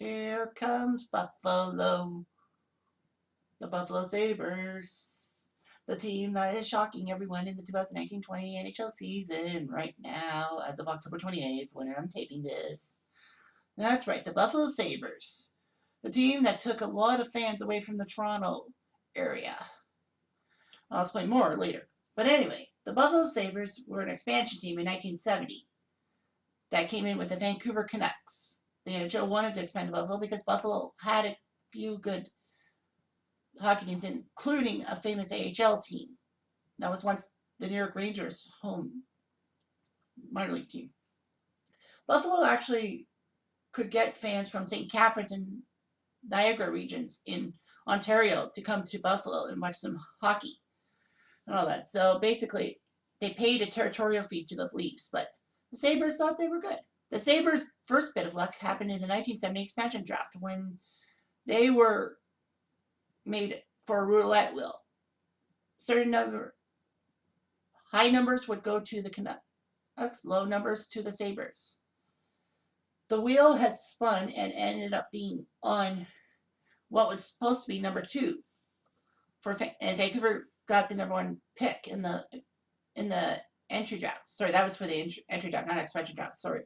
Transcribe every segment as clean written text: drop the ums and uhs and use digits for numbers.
Here comes Buffalo, the Buffalo Sabres, the team that is shocking everyone in the 2019-20 NHL season right now as of October 28th when I'm taping this. That's right, the Buffalo Sabres, the team that took a lot of fans away from the Toronto area. I'll explain more later. But anyway, the Buffalo Sabres were an expansion team in 1970 that came in with the Vancouver Canucks. The NHL wanted to expand to Buffalo because Buffalo had a few good hockey teams, including a famous AHL team that was once the New York Rangers' home minor league team. Buffalo actually could get fans from St. Catharines and Niagara regions in Ontario to come to Buffalo and watch some hockey and all that. So basically, they paid a territorial fee to the Leafs, but the Sabres thought they were good. The Sabres' first bit of luck happened in the 1970 expansion draft when they were made for a roulette wheel. Certain number, high numbers would go to the Canucks, low numbers to the Sabres. The wheel had spun and ended up being on what was supposed to be number 2 and Vancouver got the number 1 pick in the entry draft. Sorry, that was for the entry draft, not expansion draft. Sorry.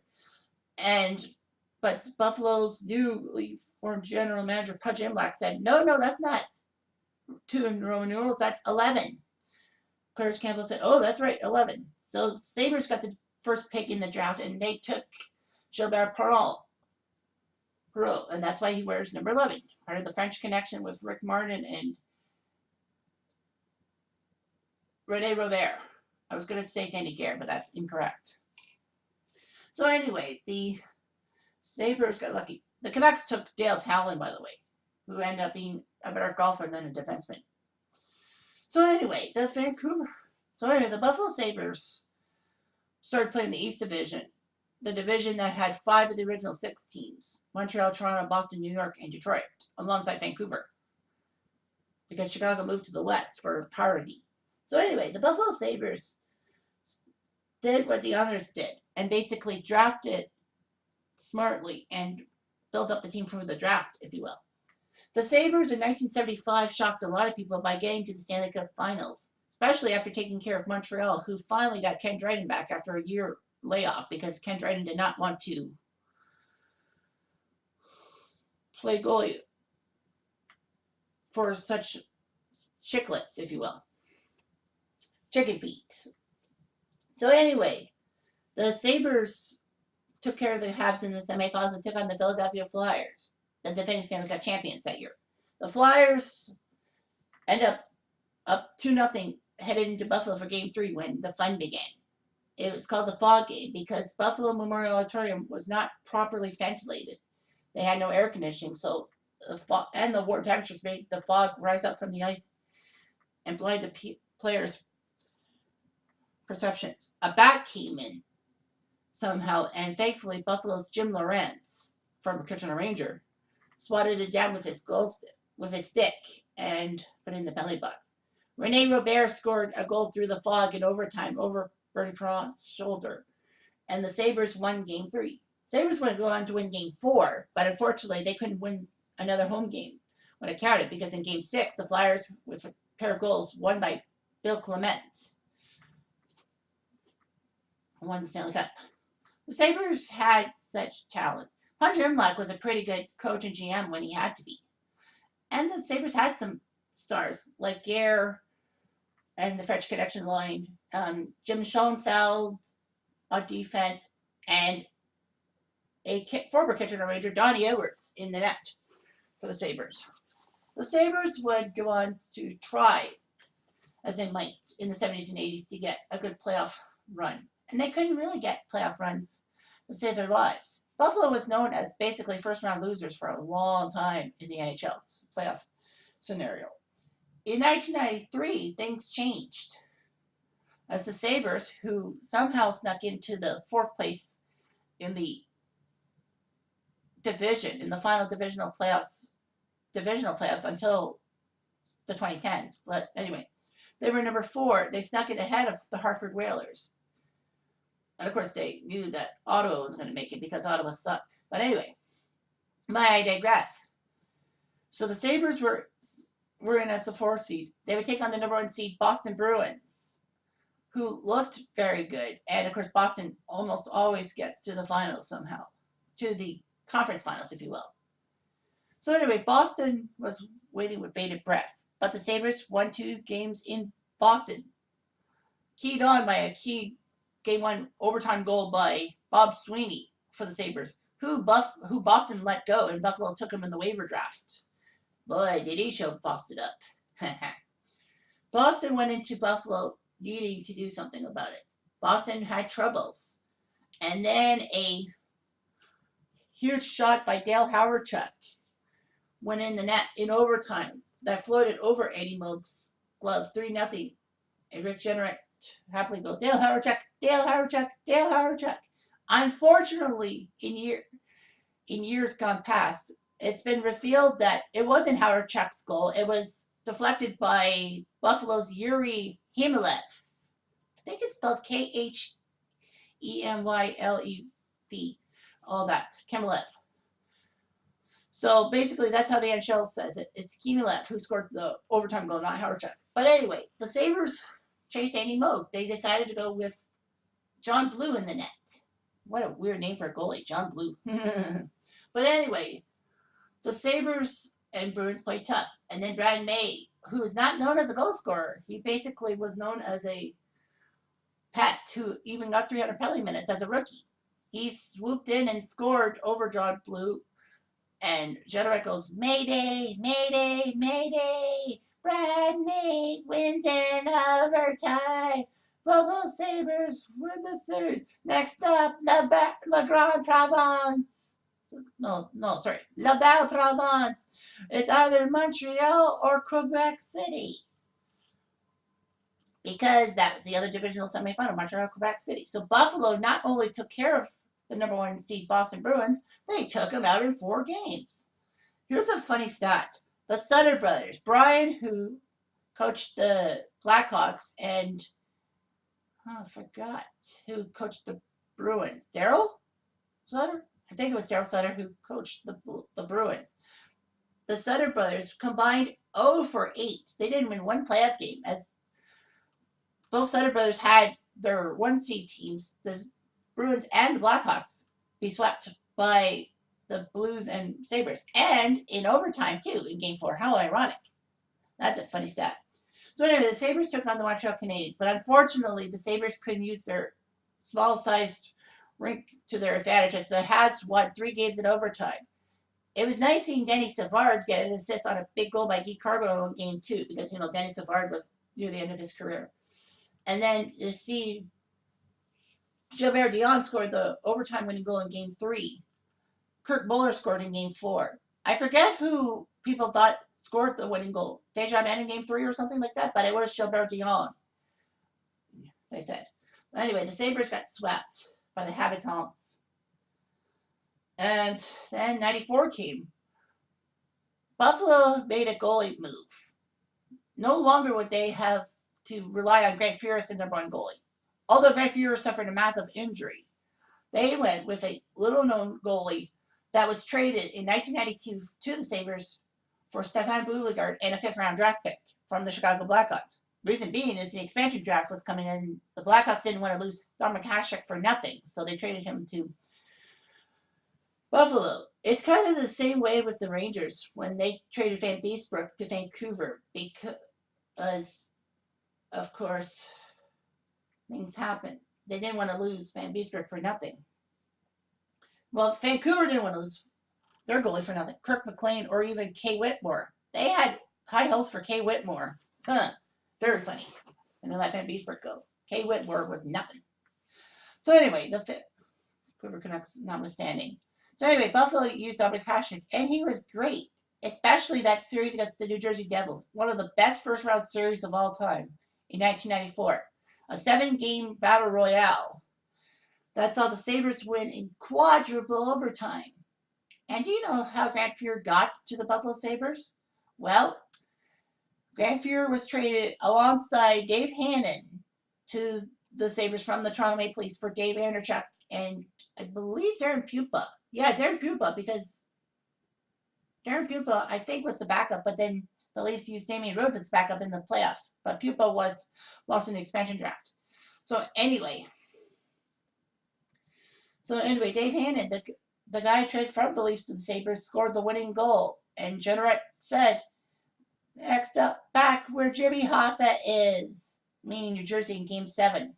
But Buffalo's newly formed general manager Pudge Imlach said, "No, that's not 2 in Roman numerals. That's 11." Clarence Campbell said, "Oh, that's right, 11." So Sabres got the first pick in the draft, and they took Gilbert Perreault, and that's why he wears number 11. Part of the French connection with Rick Martin and René Robert. I was going to say Danny Gare, but that's incorrect. So anyway, the Sabres got lucky. The Canucks took Dale Tallon, by the way, who ended up being a better golfer than a defenseman. So anyway, the Buffalo Sabres started playing the East Division, the division that had 5 of the original 6 teams: Montreal, Toronto, Boston, New York, and Detroit, alongside Vancouver, because Chicago moved to the West for parity. So anyway, the Buffalo Sabres did what the others did and basically drafted smartly and built up the team for the draft, if you will. The Sabres in 1975 shocked a lot of people by getting to the Stanley Cup Finals, especially after taking care of Montreal, who finally got Ken Dryden back after a year layoff because Ken Dryden did not want to play goalie for such chicklets, if you will. Chicken feet. So anyway, the Sabres took care of the Habs in the semifinals and took on the Philadelphia Flyers, the defending Stanley Cup champions that year. The Flyers end up 2-0 headed into Buffalo for Game 3 when the fun began. It was called the Fog Game because Buffalo Memorial Auditorium was not properly ventilated. They had no air conditioning, so the warm temperatures made the fog rise up from the ice and blind the players' perceptions. A bat came in somehow, and thankfully Buffalo's Jim Lorentz, former Kitchener Ranger, swatted it down with his stick and put it in the penalty box. René Robert scored a goal through the fog in overtime over Bernie Perreault's shoulder, and the Sabres won Game 3. Sabres would go on to win Game 4, but unfortunately they couldn't win another home game when it counted because in Game 6 the Flyers, with a pair of goals, won by Bill Clement, won the Stanley Cup. The Sabres had such talent. Pudge Imlach was a pretty good coach and GM when he had to be. And the Sabres had some stars like Gare and the French Connection line, Jim Schoenfeld on defense, and a former Kitchener Ranger, Donnie Edwards, in the net for the Sabres. The Sabres would go on to try, as they might, in the 70s and 80s to get a good playoff run. And they couldn't really get playoff runs to save their lives. Buffalo was known as basically first-round losers for a long time in the NHL playoff scenario. In 1993, things changed as the Sabres, who somehow snuck into the 4th place in the division, in the final divisional playoffs until the 2010s. But anyway, they were number 4. They snuck in ahead of the Hartford Whalers. And of course, they knew that Ottawa was going to make it because Ottawa sucked. But anyway, But I digress. So the Sabres were in as the 4th seed. They would take on the number 1 seed Boston Bruins, who looked very good. And of course, Boston almost always gets to the finals somehow, to the conference finals, if you will. So anyway, Boston was waiting with bated breath, but the Sabres won 2 games in Boston, keyed on by a key game 1 overtime goal by Bob Sweeney for the Sabres, who Boston let go, and Buffalo took him in the waiver draft. Boy, did he show Boston up. Boston went into Buffalo needing to do something about it. Boston had troubles. And then a huge shot by Dale Hawerchuk went in the net in overtime that floated over Eddie Moog's glove, 3-0. And Rick Jenneret happily goes, Dale Hawerchuk, Dale Hawerchuk, Dale Hawerchuk. Unfortunately, in years gone past, it's been revealed that it wasn't Hawerchuk's goal. It was deflected by Buffalo's Yuri Himylev. I think it's spelled Khemylev. All that. Himylev. So basically, that's how the NHL says it. It's Himylev who scored the overtime goal, not Hawerchuk. But anyway, the Sabres chased Andy Moog. They decided to go with John Blue in the net. What a weird name for a goalie, John Blue. But anyway, the Sabres and Bruins played tough. And then Brad May, who is not known as a goal scorer, he basically was known as a pest who even got 300 penalty minutes as a rookie. He swooped in and scored over John Blue. And Jenneret goes, Mayday, Mayday, Mayday. Brad May wins in overtime. Global Sabres win the series. Next up, La Grande Provence. Sorry. La Belle Provence. It's either Montreal or Quebec City. Because that was the other divisional semifinal, Montreal, Quebec City. So Buffalo not only took care of the number 1 seed Boston Bruins, they took them out in 4 games. Here's a funny stat. The Sutter brothers, Brian, who coached the Blackhawks, and I forgot who coached the Bruins. Daryl Sutter? I think it was Daryl Sutter who coached the Bruins. The Sutter brothers combined 0 for 8. They didn't win one playoff game, as both Sutter brothers had their 1 seed teams, the Bruins and the Blackhawks, be swept by the Blues and Sabres. And in overtime, too, in Game 4. How ironic. That's a funny stat. So anyway, the Sabres took on the Montreal Canadiens. But unfortunately, the Sabres couldn't use their small-sized rink to their advantage as the Habs won 3 games in overtime. It was nice seeing Denny Savard get an assist on a big goal by Guy Carbonneau in Game 2. Because, Denny Savard was near the end of his career. And then you see Gilbert Dion scored the overtime winning goal in Game 3. Kirk Muller scored in Game 4. I forget who people thought scored the winning goal. Desjardins in Game 3 or something like that, but it was Gilbert Dion, they said. Anyway, the Sabres got swept by the Habitants. And then 94 came. Buffalo made a goalie move. No longer would they have to rely on Grant Fuhr as the number 1 goalie. Although Grant Fuhr suffered a massive injury, they went with a little-known goalie that was traded in 1992 to the Sabres for Stefan Beauregard and a 5th-round draft pick from the Chicago Blackhawks. Reason being is the expansion draft was coming in. The Blackhawks didn't want to lose Don Mikashek for nothing, so they traded him to Buffalo. It's kind of the same way with the Rangers when they traded Van Beesbrook to Vancouver because, of course, things happen. They didn't want to lose Van Beesbrook for nothing. Well, Vancouver didn't want to lose their goalie for nothing. Kirk McLean or even Kay Whitmore. They had high hopes for Kay Whitmore. Very funny. And they let Van Beesbrook go. Kay Whitmore was nothing. So anyway, the Vancouver Canucks notwithstanding. So anyway, Buffalo used Dominic Hasek, and he was great. Especially that series against the New Jersey Devils. One of the best first-round series of all time in 1994. A 7-game battle royale. That saw the Sabres win in quadruple overtime. And do you know how Grant Fuhr got to the Buffalo Sabres? Well, Grant Fuhr was traded alongside Dave Hannon to the Sabres from the Toronto Maple Leafs for Dave Andreychuk and I believe Darren Pupa. Yeah, Darren Pupa, because Darren Pupa, I think, was the backup, but then the Leafs used Damian Rhodes as backup in the playoffs. But Pupa was lost in the expansion draft. So anyway, Dave Hannon, the guy traded from the Leafs to the Sabres, scored the winning goal. And Jeanneret said, next up, back where Jimmy Hoffa is, meaning New Jersey in Game 7.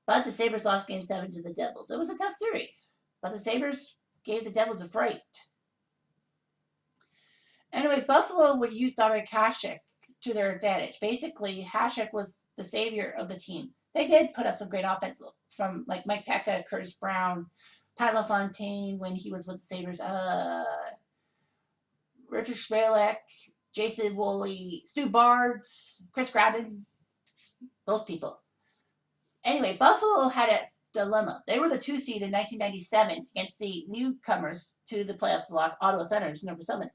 But the Sabres lost Game 7 to the Devils. It was a tough series, but the Sabres gave the Devils a fright. Anyway, Buffalo would use Dominik Hasek to their advantage. Basically, Hasek was the savior of the team. They did put up some great offense from like Mike Peca, Curtis Brown, Pat LaFontaine when he was with the Sabres, Richard Schmalek, Jason Woolley, Stu Barnes, Chris Gratton, those people. Anyway, Buffalo had a dilemma. They were the 2 seed in 1997 against the newcomers to the playoff block, Ottawa Senators, number 7.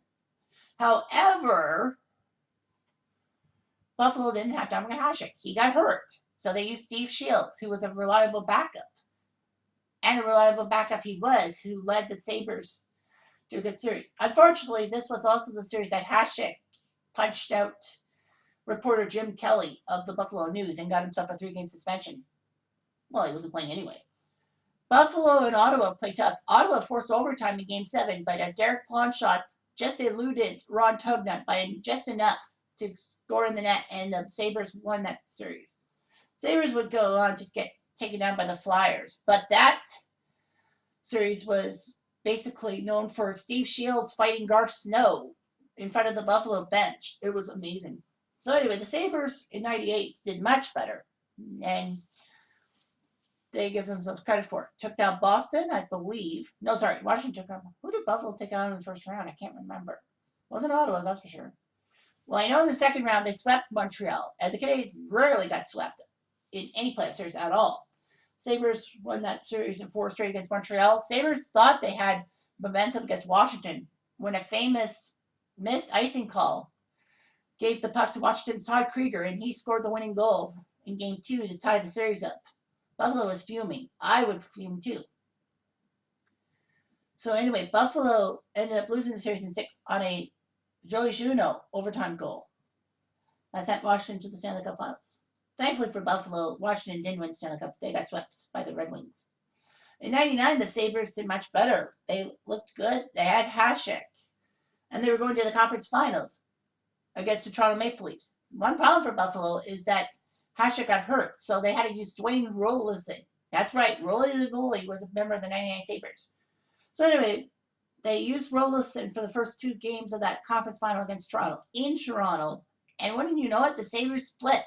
However, Buffalo didn't have Dominik Hasek. He got hurt. So they used Steve Shields, who was a reliable backup. And a reliable backup he was, who led the Sabres to a good series. Unfortunately, this was also the series that Hasek punched out reporter Jim Kelly of the Buffalo News and got himself a 3-game suspension. Well, he wasn't playing anyway. Buffalo and Ottawa played tough. Ottawa forced overtime in Game 7, but a Derek Plon shot just eluded Ron Tubnut by just enough to score in the net, and the Sabres won that series. Sabres would go on to get taken down by the Flyers, but that series was basically known for Steve Shields fighting Garth Snow in front of the Buffalo bench. It was amazing. So anyway, the Sabres in 98 did much better, and they give themselves credit for it. Took down Boston, I believe. No, sorry, Washington took down. Who did Buffalo take out in the first round? I can't remember. Wasn't Ottawa, that's for sure. Well, I know in the second round they swept Montreal, and the Canadiens rarely got swept in any playoff series at all. Sabres won that series in 4 straight against Montreal. Sabres thought they had momentum against Washington when a famous missed icing call gave the puck to Washington's Todd Krieger, and he scored the winning goal in Game 2 to tie the series up. Buffalo was fuming. I would fume too. So anyway, Buffalo ended up losing the series in 6 on a Joey Juneau overtime goal. That sent Washington to the Stanley Cup Finals. Thankfully for Buffalo, Washington didn't win the Stanley Cup. They got swept by the Red Wings. In 99, the Sabres did much better. They looked good. They had Hasek. And they were going to the conference finals against the Toronto Maple Leafs. One problem for Buffalo is that Hasek got hurt, so they had to use Dwayne Roloson. That's right, Rolly the goalie was a member of the 99 Sabres. So anyway, they used Roloson for the first 2 games of that conference final against Toronto in Toronto. And wouldn't you know it, the Sabres split.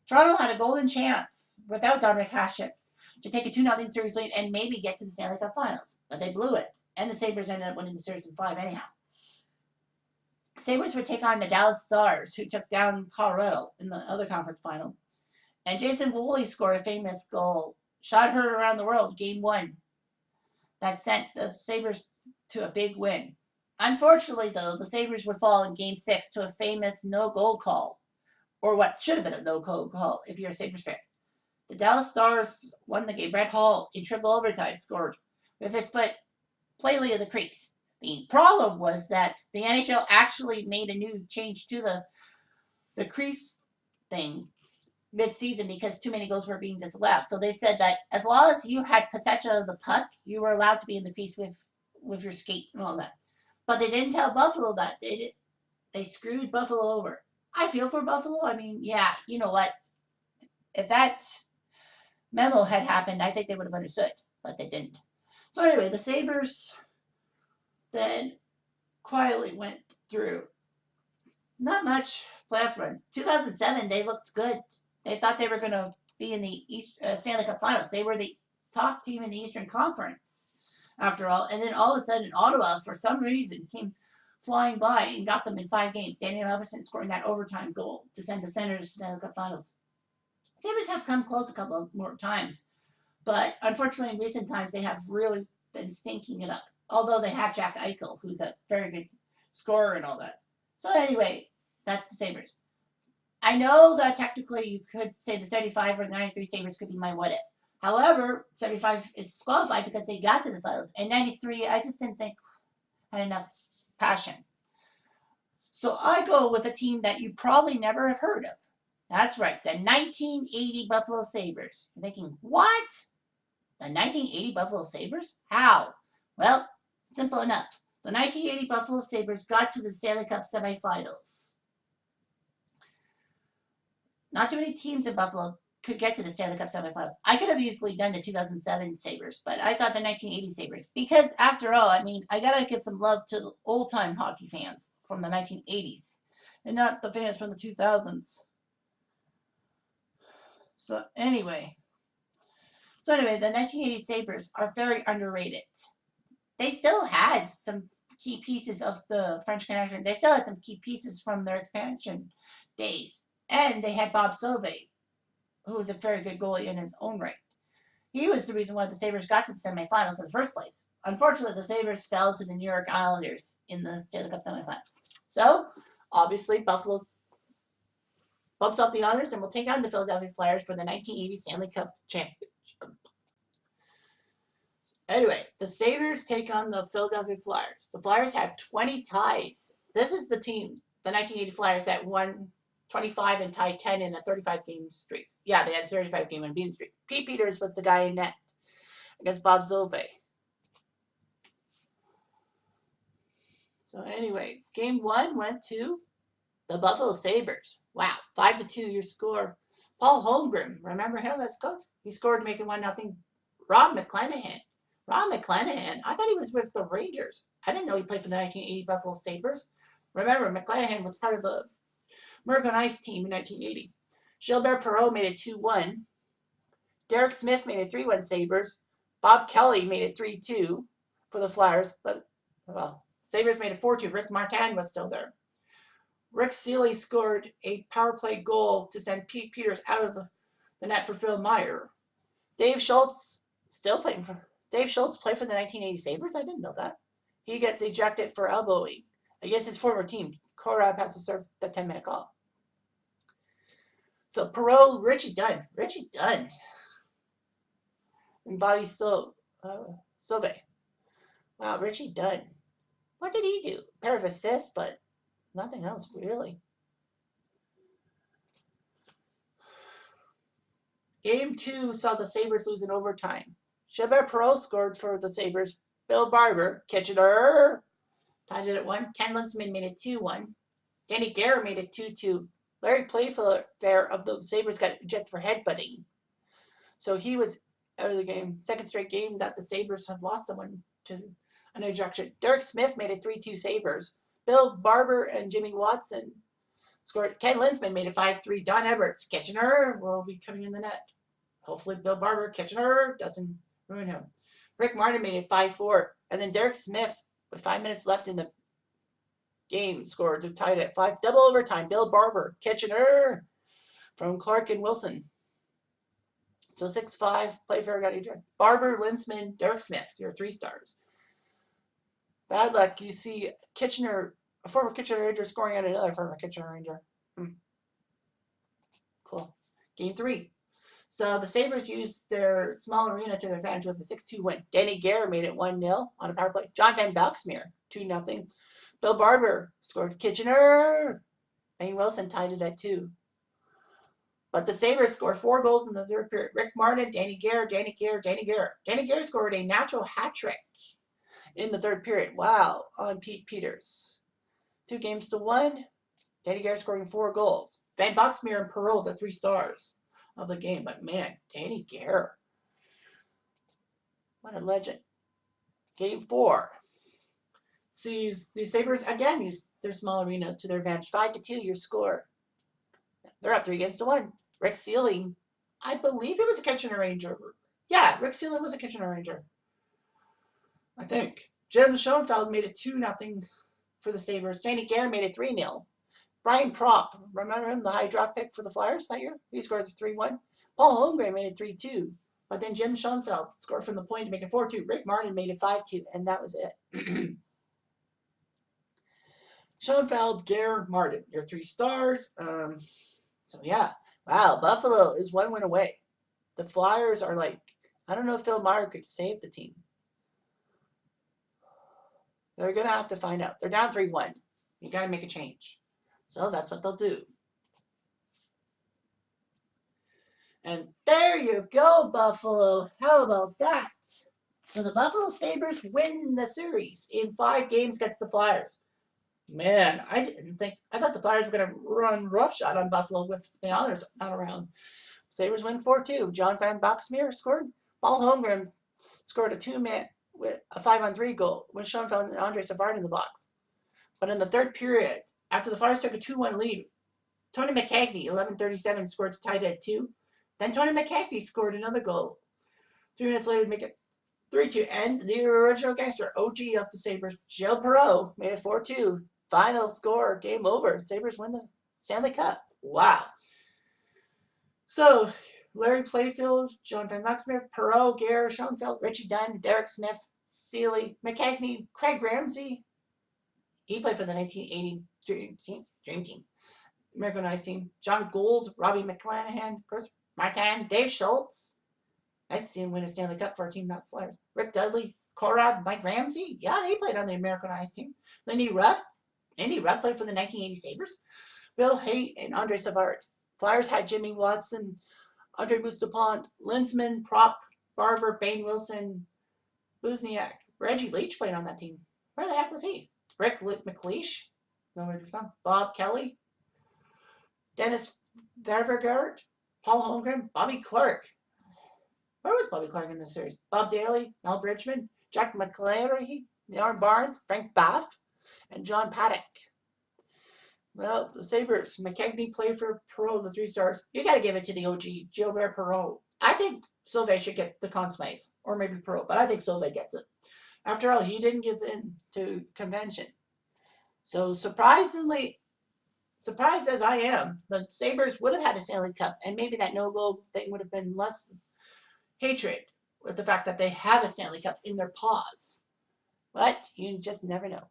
Toronto had a golden chance without Dominik Hasek to take a 2-0 series lead and maybe get to the Stanley Cup Finals. But they blew it. And the Sabres ended up winning the series in 5 anyhow. Sabres would take on the Dallas Stars, who took down Colorado in the other conference final. And Jason Woolley scored a famous goal, shot heard around the world, Game 1. That sent the Sabres to a big win. Unfortunately, though, the Sabres would fall in Game 6 to a famous no-goal call, or what should have been a no-goal call if you're a Sabres fan. The Dallas Stars won the game. Brett Hull, in triple overtime, scored with his foot plainly in the crease. The problem was that the NHL actually made a new change to the crease thing mid-season because too many goals were being disallowed. So they said that as long as you had possession of the puck, you were allowed to be in the crease with your skate and all that. But they didn't tell Buffalo that. They screwed Buffalo over. I feel for Buffalo. I mean, yeah, you know what? If that memo had happened, I think they would have understood, but they didn't. So anyway, the Sabres then quietly went through. Not much playoff runs. 2007, they looked good. They thought they were going to be in the Stanley Cup Finals. They were the top team in the Eastern Conference, after all. And then all of a sudden, Ottawa, for some reason, came flying by and got them in 5 games. Daniel Albertson scoring that overtime goal to send the Senators to the Stanley Cup Finals. Sabres have come close a couple of more times. But unfortunately, in recent times, they have really been stinking it up. Although they have Jack Eichel, who's a very good scorer and all that. So anyway, that's the Sabres. I know that technically you could say the 75 or the 93 Sabres could be my what if. However, 75 is disqualified because they got to the finals. And 93, I just didn't think had enough passion. So I go with a team that you probably never have heard of. That's right, the 1980 Buffalo Sabres. You're thinking, what? The 1980 Buffalo Sabres? How? Well, simple enough. The 1980 Buffalo Sabres got to the Stanley Cup semifinals. Not too many teams in Buffalo could get to the Stanley Cup semifinals. I could have easily done the 2007 Sabres, but I thought the 1980 Sabres. Because after all, I mean, I got to give some love to old time hockey fans from the 1980s and not the fans from the 2000s. So anyway, the 1980 Sabres are very underrated. They still had some key pieces of the French Connection. They still had some key pieces from their expansion days. And they had Bob Sauvé, who was a very good goalie in his own right. He was the reason why the Sabres got to the semifinals in the first place. Unfortunately, the Sabres fell to the New York Islanders in the Stanley Cup semifinals. So, obviously, Buffalo bumps off the Islanders and will take on the Philadelphia Flyers for the 1980 Stanley Cup championship. Anyway, the Sabres take on the Philadelphia Flyers. The Flyers have 20 ties. This is the team, the 1980 Flyers, that won 25 and tied 10 in a 35-game streak. Yeah, they had a 35-game unbeaten streak. Pete Peters was the guy in net against Bob Sauvé. So anyway, game one went to the Buffalo Sabres. Wow, 5-2 your score. Paul Holmgren, remember him? That's good. He scored, making 1-0. Rob McClanahan. I thought he was with the Rangers. I didn't know he played for the 1980 Buffalo Sabres. Remember, McClanahan was part of the American Ice team in 1980. Gilbert Perreault made it 2-1. Derek Smith made it 3-1 Sabres. Bob Kelly made it 3-2 for the Flyers. But, well, Sabres made it 4-2. Rick Martin was still there. Rick Seeley scored a power play goal to send Pete Peters out of the net for Phil Meyer. Dave Schultz played for the 1980 Sabres. I didn't know that. He gets ejected for elbowing against his former team. Korab has to serve the 10-minute call. So Perreault, Richie Dunn, and Bobby Sauvé. Wow, Richie Dunn. What did he do? A pair of assists, but nothing else really. Game 2 saw the Sabres lose in overtime. Gilbert Perreault scored for the Sabres. Bill Barber, Kitchener, tied it at 1. Ken Linsman made it 2-1. Danny Guerra made it 2-2. Larry Playfair of the Sabres got ejected for headbutting. So he was out of the game. Second straight game that the Sabres have lost someone to an ejection. Derek Smith made it 3-2 Sabres. Bill Barber and Jimmy Watson scored. Ken Linsman made it 5-3. Don Everts, Kitchener will be coming in the net. Hopefully Bill Barber, Kitchener doesn't ruin him. Rick Martin made it 5-4. And then Derek Smith, with 5 minutes left in the game, scored to tie it at 5. Double overtime. Bill Barber, Kitchener from Clark and Wilson. So 6-5. Playfair got ejected. Barber, Linsman, Derek Smith. Your 3 stars. Bad luck. You see Kitchener, a former Kitchener Ranger, scoring on another former Kitchener Ranger. Cool. Game 3. So the Sabres used their small arena to their advantage with a 6-2 win. Danny Guerra made it 1-0 on a power play. John Van Belksmeer, 2-0. Bill Barber scored. Kitchener. Wayne Wilson tied it at 2. But the Sabres scored 4 goals in the third period. Rick Martin, Danny Guerra. Danny Guerra scored a natural hat trick in the third period. Wow, on Pete Peters. 2-1. Danny Guerra scoring 4 goals. Van Boxmeer and Perreault, the 3 stars of the game. But man, Danny Guerra, what a legend. Game 4 sees the Sabres again use their small arena to their advantage. 5-2 your score. They're up 3-1. Rick Sealing, I believe he was a Kitchener Ranger. Yeah, Rick Sealing was a Kitchener Ranger, I think. Jim Schoenfeld made it 2-0 for the Sabres. Danny Guerra made it 3-0. Brian Propp, remember him, the high draft pick for the Flyers that year? He scored 3-1. Paul Holmgren made it 3-2. But then Jim Schoenfeld scored from the point to make it 4-2. Rick Martin made it 5-2, and that was it. Schoenfeld, Guerra, Martin, your 3 stars. So yeah, wow, Buffalo is 1 win away. The Flyers are like, I don't know if Phil Meyer could save the team. They're going to have to find out. They're down 3-1. You got to make a change. So that's what they'll do. And there you go, Buffalo. How about that? So the Buffalo Sabres win the series in 5 games against the Flyers. Man, I thought the Flyers were going to run roughshod on Buffalo with the Oilers not around. Sabres win 4-2. John Van Boxmeer scored. Paul Holmgren scored a 2-man with a 5-on-3 goal with Schoenfeld and Andre Savard in the box. But in the third period, after the Flyers took a 2-1 lead, Tony McCagney, 11:37, scored to tie it at 2. Then Tony McCagney scored another goal 3 minutes later to make it 3-2. And the original gangster, OG of the Sabres, Gilles Perreault, made it 4-2. Final score, game over. Sabres win the Stanley Cup. Wow. So, Larry Playfield, John Van Boxmeer, Perreault, Gare, Schoenfeld, Richie Dunn, Derek Smith, Seeley, McCagney, Craig Ramsey. He played for the 1980 Dream Team. American Ice Team. John Gould, Robbie McClanahan, Chris Martin, Dave Schultz. Nice to see him win a Stanley Cup for a team not the Flyers. Rick Dudley, Korab, Mike Ramsey. Yeah, they played on the American Ice Team. Lindy Ruff. Andy Ruff played for the 1980 Sabres. Bill Haight and Andre Savard. Flyers had Jimmy Watson, Andre Moustapont, Linsman, Prop, Barber, Bane Wilson, Buzniak. Reggie Leach played on that team. Where the heck was he? Rick McLeish. Nowhere to find. Bob Kelly. Dennis Ververgaard, Paul Holmgren, Bobby Clark. Where was Bobby Clark in this series? Bob Daly, Mel Bridgman, Jack McClary, Aaron Barnes, Frank Baff, and John Paddock. Well, the Sabres, McKegney played for Perreault, the 3 stars. You got to give it to the OG, Gilbert Perreault. I think Sylvain should get the Conn Smythe, or maybe Perreault, but I think Sylvain gets it. After all, he didn't give in to convention. So surprised as I am, the Sabres would have had a Stanley Cup, and maybe that no-goal thing would have been less hatred with the fact that they have a Stanley Cup in their paws. But you just never know.